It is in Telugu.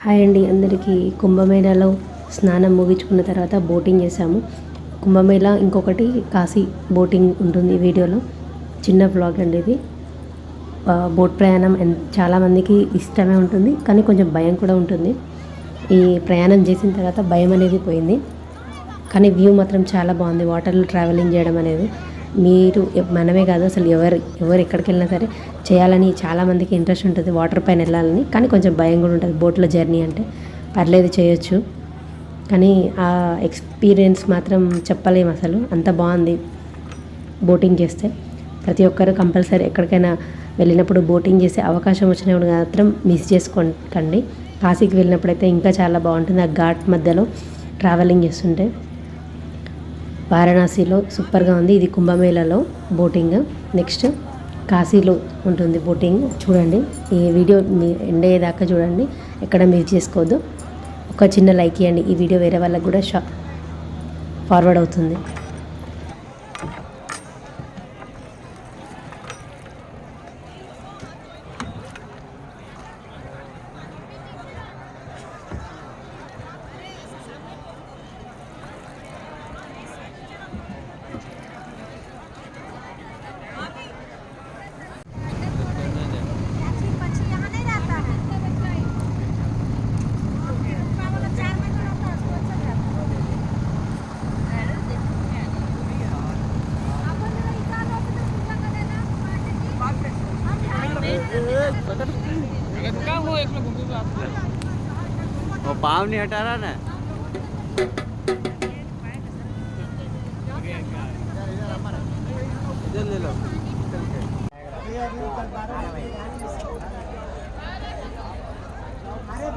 హాయ్ అండి అందరికీ. కుంభమేళాలో స్నానం ముగించుకున్న తర్వాత బోటింగ్ చేసాము. కుంభమేళా ఇంకొకటి కాశీ బోటింగ్ ఉంటుంది వీడియోలో. చిన్న వ్లాగ్ అండి ఇది. బోట్ ప్రయాణం చాలామందికి ఇష్టమే ఉంటుంది, కానీ కొంచెం భయం కూడా ఉంటుంది. ఈ ప్రయాణం చేసిన తర్వాత భయం అనేది పోయింది, కానీ వ్యూ మాత్రం చాలా బాగుంది. వాటర్లో ట్రావెలింగ్ చేయడం అనేది మీరు మనమే కాదు, అసలు ఎవరు ఎక్కడికి వెళ్ళినా సరే చేయాలని చాలామందికి ఇంట్రెస్ట్ ఉంటుంది వాటర్ పైన వెళ్ళాలని. కానీ కొంచెం భయం కూడా ఉంటుంది బోట్లో జర్నీ అంటే. పర్లేదు చేయొచ్చు, కానీ ఆ ఎక్స్పీరియన్స్ మాత్రం చెప్పలేము, అసలు అంత బాగుంది బోటింగ్ చేస్తే. ప్రతి ఒక్కరు కంపల్సరీ ఎక్కడికైనా వెళ్ళినప్పుడు బోటింగ్ చేసే అవకాశం వచ్చినప్పుడు మాత్రం మిస్ చేసుకోకండి. కాశీకి వెళ్ళినప్పుడైతే ఇంకా చాలా బాగుంటుంది ఆ ఘాట్ మధ్యలో ట్రావెలింగ్ చేస్తుంటే. వారణాసిలో సూపర్గా ఉంది. ఇది కుంభమేళాలో బోటింగ్. నెక్స్ట్ కాశీలో ఉంటుంది బోటింగ్. చూడండి ఈ వీడియో ఎండ్ అయ్యేదాకా చూడండి, ఎక్కడ మిస్ చేసుకోవద్దు. ఒక చిన్న లైక్ ఇవ్వండి, ఈ వీడియో వేరే వాళ్ళకి కూడా ఫార్వర్డ్ అవుతుంది. वो पाँव नहीं हटा रहा ना। इधर ले लो। अरे